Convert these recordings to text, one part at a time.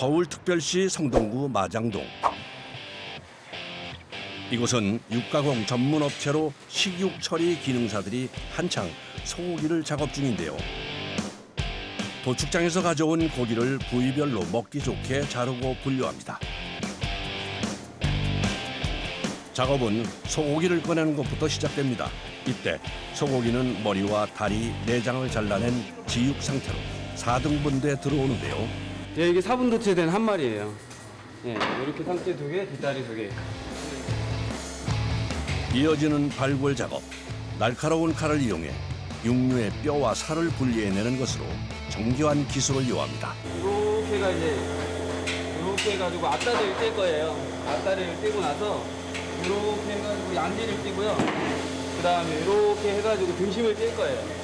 서울특별시 성동구 마장동. 이곳은 육가공 전문 업체로 식육 처리 기능사들이 한창 소고기를 작업 중인데요. 도축장에서 가져온 고기를 부위별로 먹기 좋게 자르고 분류합니다. 작업은 소고기를 꺼내는 것부터 시작됩니다. 이때 소고기는 머리와 다리, 내장을 잘라낸 지육 상태로 4등분대에 들어오는데요. 예, 이게 4분 도체된 한 마리예요. 예, 이렇게 상체 2개, 뒷다리 2개. 이어지는 발굴 작업. 날카로운 칼을 이용해 육류의 뼈와 살을 분리해내는 것으로 정교한 기술을 요합니다. 이렇게 해가지고 앞다리를 뗄 거예요. 앞다리를 떼고 나서 이렇게 해가지고 양지를 떼고요. 그 다음에 이렇게 해가지고 등심을 뗄 거예요. 네.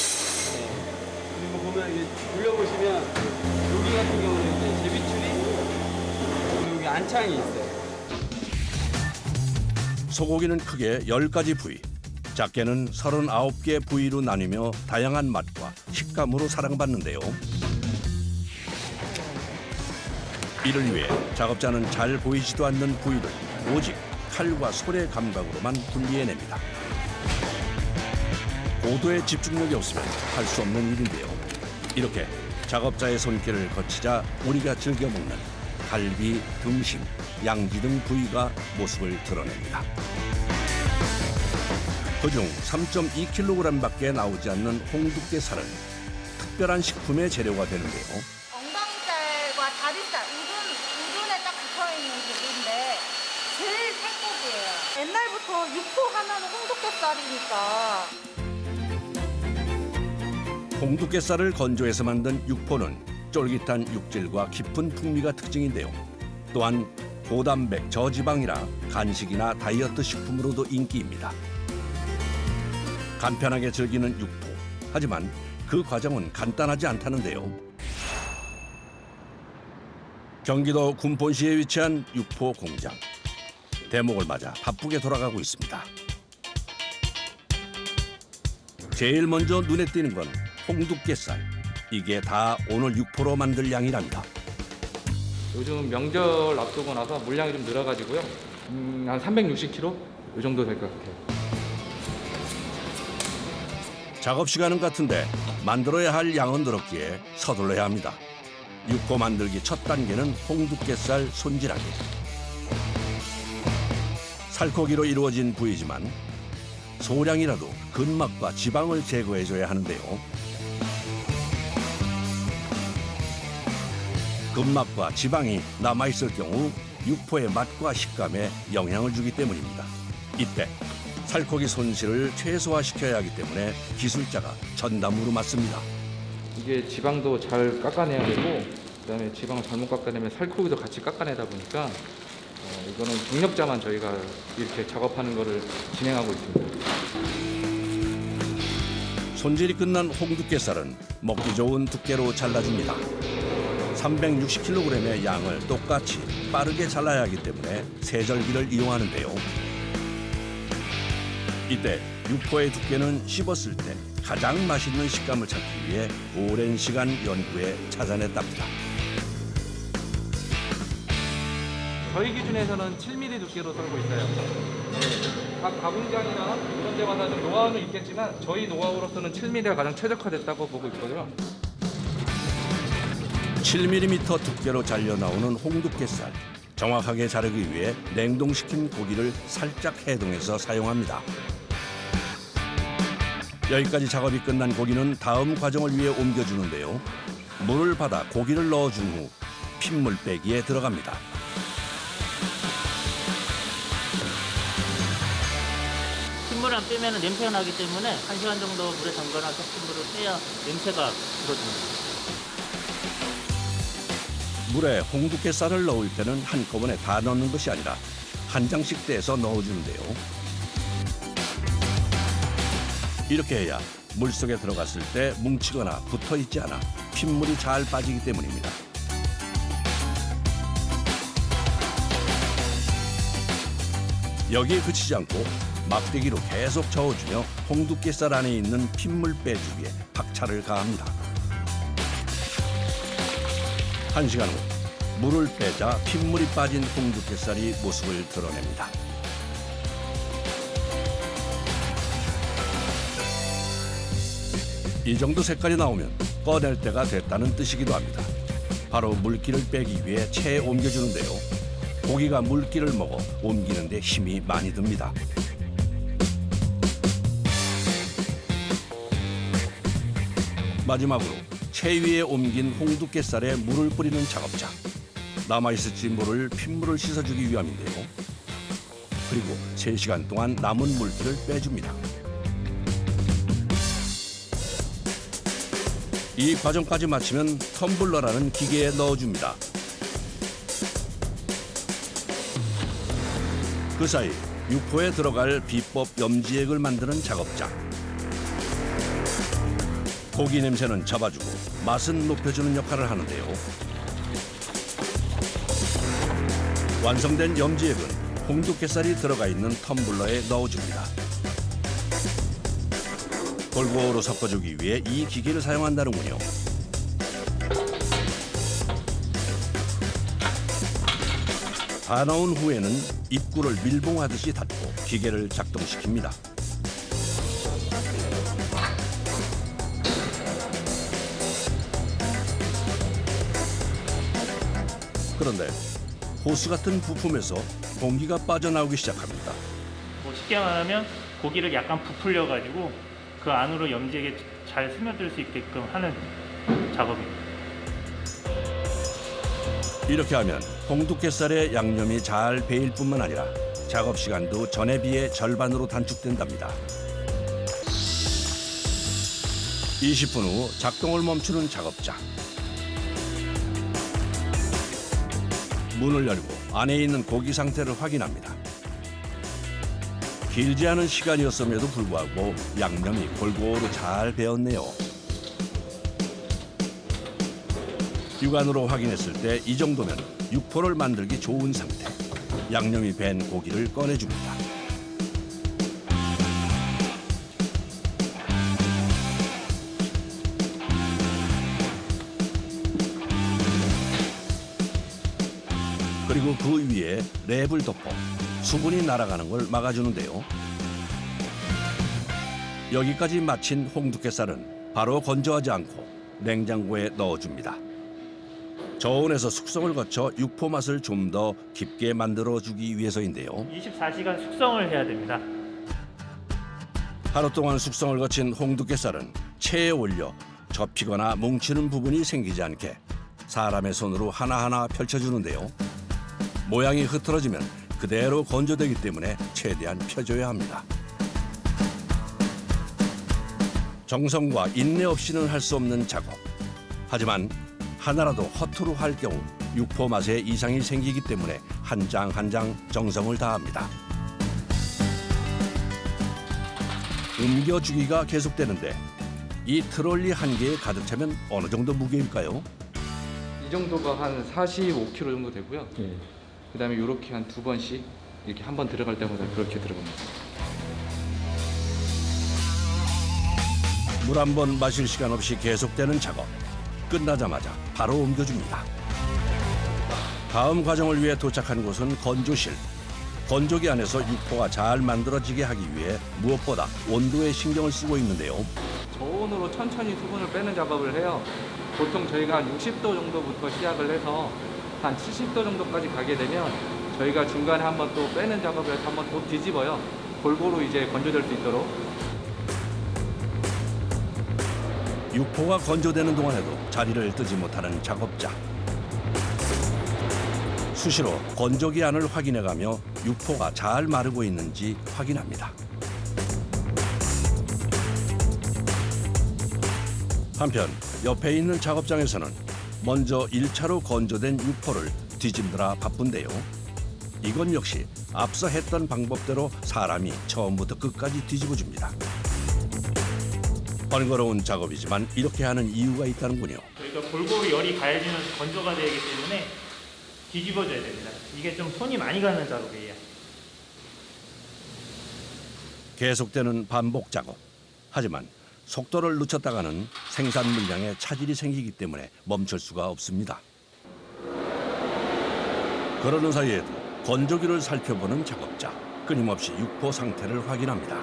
그리고 보면 이게 돌려보시면 여기 같은 경우는 이제 제비추리, 그리고 여기 안창이 있어요. 소고기는 크게 10가지 부위, 작게는 39개 부위로 나뉘며 다양한 맛과 식감으로 사랑받는데요. 이를 위해 작업자는 잘 보이지도 않는 부위를 오직 칼과 손의 감각으로만 분리해냅니다. 고도의 집중력이 없으면 할 수 없는 일인데요. 이렇게 작업자의 손길을 거치자 우리가 즐겨 먹는 갈비, 등심, 양지 등 부위가 모습을 드러냅니다. 그중 3.2kg밖에 나오지 않는 홍두깨살은 특별한 식품의 재료가 되는데요. 엉덩이살과 다리살, 우둔에 딱 붙어있는 부분인데 제일 생고기예요. 옛날부터 육포 하나는 홍두깨살이니까. 홍두깨살을 건조해서 만든 육포는 쫄깃한 육질과 깊은 풍미가 특징인데요. 또한 고단백, 저지방이라 간식이나 다이어트 식품으로도 인기입니다. 간편하게 즐기는 육포. 하지만 그 과정은 간단하지 않다는데요. 경기도 군포시에 위치한 육포 공장. 대목을 맞아 바쁘게 돌아가고 있습니다. 제일 먼저 눈에 띄는 건 홍두깨살. 이게 다 오늘 육포로 만들 양이랍니다. 요즘 명절 앞두고 나서 물량이 좀 늘어가지고요. 한 360kg? 이 정도 될 것 같아요. 작업 시간은 같은데 만들어야 할 양은 늘었기에 서둘러야 합니다. 육포 만들기 첫 단계는 홍두깨살 손질하기. 살코기로 이루어진 부위지만 소량이라도 근막과 지방을 제거해줘야 하는데요. 근막과 지방이 남아있을 경우 육포의 맛과 식감에 영향을 주기 때문입니다. 이때 살코기 손실을 최소화시켜야 하기 때문에 기술자가 전담으로 맡습니다. 이게 지방도 잘 깎아내야 되고, 그다음에 지방을 잘못 깎아내면 살코기도 같이 깎아내다 보니까 이거는 경력자만 저희가 이렇게 작업하는 거를 진행하고 있습니다. 손질이 끝난 홍두깨살은 먹기 좋은 두께로 잘라줍니다. 360kg의 양을 똑같이 빠르게 잘라야 하기 때문에 세절기를 이용하는데요. 이때 육포의 두께는 씹었을 때 가장 맛있는 식감을 찾기 위해 오랜 시간 연구에 찾아냈답니다. 저희 기준에서는 7mm 두께로 썰고 있어요. 각 가공장이나 이런 데마다 좀 노하우는 있겠지만 저희 노하우로서는 7mm가 가장 최적화됐다고 보고 있고요. 7mm 두께로 잘려 나오는 홍두깨살. 정확하게 자르기 위해 냉동시킨 고기를 살짝 해동해서 사용합니다. 여기까지 작업이 끝난 고기는 다음 과정을 위해 옮겨주는데요. 물을 받아 고기를 넣어준 후 핏물 빼기에 들어갑니다. 핏물 안 빼면 냄새가 나기 때문에 1시간 정도 물에 담가놔서 핏물을 빼야 냄새가 줄어듭니다. 물에 홍두깨살을 넣을 때는 한꺼번에 다 넣는 것이 아니라 한 장씩 떼서 넣어주는데요. 이렇게 해야 물속에 들어갔을 때 뭉치거나 붙어있지 않아 핏물이 잘 빠지기 때문입니다. 여기에 그치지 않고 막대기로 계속 저어주며 홍두깨살 안에 있는 핏물 빼주기에 박차를 가합니다. 1시간 후 물을 빼자 핏물이 빠진 홍두깨살이 모습을 드러냅니다. 이 정도 색깔이 나오면 꺼낼 때가 됐다는 뜻이기도 합니다. 바로 물기를 빼기 위해 체에 옮겨주는데요. 고기가 물기를 먹어 옮기는 데 힘이 많이 듭니다. 마지막으로 채 위에 옮긴 홍두깨살에 물을 뿌리는 작업자. 남아있을 진물을 핏물을 씻어주기 위함인데요. 그리고 3시간 동안 남은 물기를 빼줍니다. 이 과정까지 마치면 텀블러라는 기계에 넣어줍니다. 그 사이 육포에 들어갈 비법 염지액을 만드는 작업자. 고기 냄새는 잡아주고 맛은 높여주는 역할을 하는데요. 완성된 염지액은 홍두깨살이 들어가 있는 텀블러에 넣어줍니다. 골고루 섞어주기 위해 이 기계를 사용한다는군요. 다 넣은 후에는 입구를 밀봉하듯이 닫고 기계를 작동시킵니다. 그런데 호스 같은 부품에서 공기가 빠져나오기 시작합니다. 뭐 쉽게 말하면 고기를 약간 부풀려가지고 그 안으로 염지액에 잘 스며들 수 있게끔 하는 작업입니다. 이렇게 하면 홍두깨살의 양념이 잘 배일 뿐만 아니라 작업 시간도 전에 비해 절반으로 단축된답니다. 20분 후 작동을 멈추는 작업자. 문을 열고 안에 있는 고기 상태를 확인합니다. 길지 않은 시간이었음에도 불구하고 양념이 골고루 잘 배었네요. 육안으로 확인했을 때 이 정도면 육포를 만들기 좋은 상태. 양념이 밴 고기를 꺼내줍니다. 그리고 그 위에 랩을 덮어 수분이 날아가는 걸 막아주는데요. 여기까지 마친 홍두깨살은 바로 건조하지 않고 냉장고에 넣어줍니다. 저온에서 숙성을 거쳐 육포 맛을 좀 더 깊게 만들어주기 위해서인데요. 24시간 숙성을 해야 됩니다. 하루 동안 숙성을 거친 홍두깨살은 체에 올려 접히거나 뭉치는 부분이 생기지 않게 사람의 손으로 하나하나 펼쳐주는데요. 모양이 흐트러지면 그대로 건조되기 때문에 최대한 펴줘야 합니다. 정성과 인내 없이는 할 수 없는 작업. 하지만 하나라도 허투루 할 경우 육포 맛에 이상이 생기기 때문에 한 장 한 장 정성을 다합니다. 옮겨주기가 계속되는데 이 트롤리 한 개에 가득 차면 어느 정도 무게일까요? 이 정도가 한 45kg 정도 되고요. 그다음에 이렇게 한 2번씩 이렇게 한 번 들어갈 때마다 그렇게 들어갑니다. 물 한 번 마실 시간 없이 계속되는 작업. 끝나자마자 바로 옮겨줍니다. 다음 과정을 위해 도착한 곳은 건조실. 건조기 안에서 육포가 잘 만들어지게 하기 위해 무엇보다 온도에 신경을 쓰고 있는데요. 저온으로 천천히 수분을 빼는 작업을 해요. 보통 저희가 한 60도 정도부터 시작을 해서 한 70도 정도까지 가게 되면 저희가 중간에 한번 또 빼는 작업을 해서 한번 또 뒤집어요. 골고루 이제 건조될 수 있도록. 육포가 건조되는 동안에도 자리를 뜨지 못하는 작업자. 수시로 건조기 안을 확인해가며 육포가 잘 마르고 있는지 확인합니다. 한편 옆에 있는 작업장에서는 먼저 1차로 건조된 육포를 뒤집느라 바쁜데요. 이건 역시 앞서 했던 방법대로 사람이 처음부터 끝까지 뒤집어줍니다. 번거로운 작업이지만 이렇게 하는 이유가 있다는군요. 저희가 골고루 열이 가해지면서 건조가 되기 때문에 뒤집어줘야 됩니다. 이게 좀 손이 많이 가는 작업이에요. 계속되는 반복 작업. 하지만 속도를 늦췄다가는 생산 물량에 차질이 생기기 때문에 멈출 수가 없습니다. 그러는 사이에도 건조기를 살펴보는 작업자. 끊임없이 육포 상태를 확인합니다.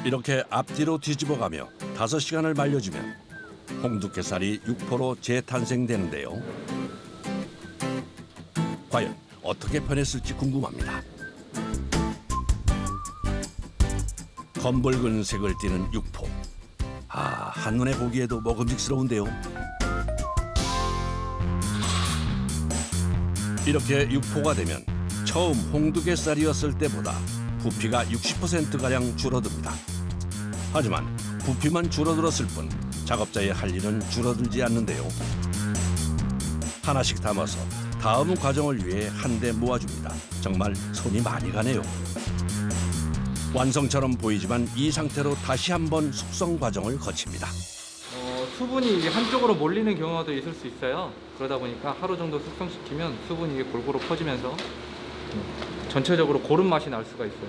이렇게 앞뒤로 뒤집어가며 5시간을 말려주면 홍두깨살이 육포로 재탄생되는데요. 과연 어떻게 변했을지 궁금합니다. 검붉은 색을 띠는 육포. 한눈에 보기에도 먹음직스러운데요. 이렇게 육포가 되면 처음 홍두깨살이었을 때보다 부피가 60%가량 줄어듭니다. 하지만 부피만 줄어들었을 뿐 작업자의 할 일은 줄어들지 않는데요. 하나씩 담아서 다음 과정을 위해 한데 모아줍니다. 정말 손이 많이 가네요. 완성처럼 보이지만 이 상태로 다시 한번 숙성 과정을 거칩니다. 수분이 이게 한쪽으로 몰리는 경우도 있을 수 있어요. 그러다 보니까 하루 정도 숙성시키면 수분이 이게 골고루 퍼지면서 전체적으로 고른 맛이 날 수가 있어요.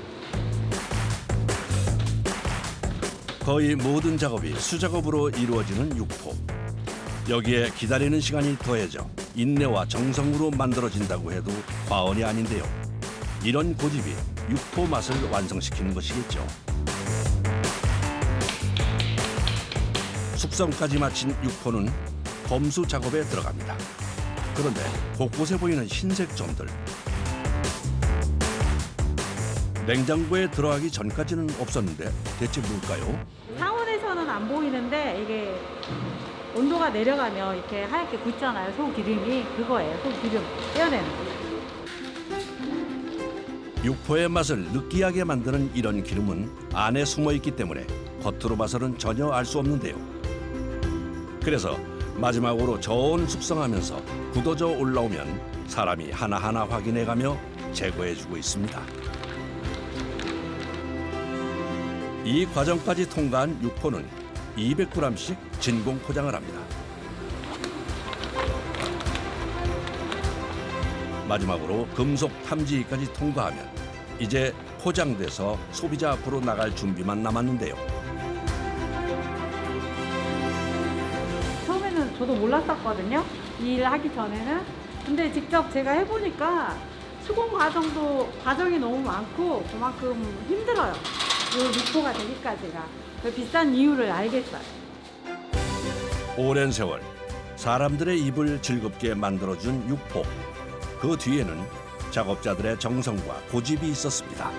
거의 모든 작업이 수작업으로 이루어지는 육포. 여기에 기다리는 시간이 더해져 인내와 정성으로 만들어진다고 해도 과언이 아닌데요. 이런 고집이 육포 맛을 완성시키는 것이겠죠. 숙성까지 마친 육포는 검수 작업에 들어갑니다. 그런데 곳곳에 보이는 흰색 점들. 냉장고에 들어가기 전까지는 없었는데 대체 뭘까요? 상온에서는 안 보이는데 이게 온도가 내려가면 이렇게 하얗게 굳잖아요. 소기름이 그거예요. 소기름 떼어내는 거. 육포의 맛을 느끼하게 만드는 이런 기름은 안에 숨어있기 때문에 겉으로 봐서는 전혀 알 수 없는데요. 그래서 마지막으로 저온 숙성하면서 굳어져 올라오면 사람이 하나하나 확인해가며 제거해주고 있습니다. 이 과정까지 통과한 육포는 200g씩 진공 포장을 합니다. 마지막으로 금속 탐지기까지 통과하면 이제 포장돼서 소비자 앞으로 나갈 준비만 남았는데요. 처음에는 저도 몰랐었거든요. 이 일을 하기 전에는. 근데 직접 제가 해보니까 수공 과정이 너무 많고 그만큼 힘들어요. 이 육포가 되기까지가. 그 비싼 이유를 알겠어요. 오랜 세월 사람들의 입을 즐겁게 만들어준 육포. 그 뒤에는 작업자들의 정성과 고집이 있었습니다.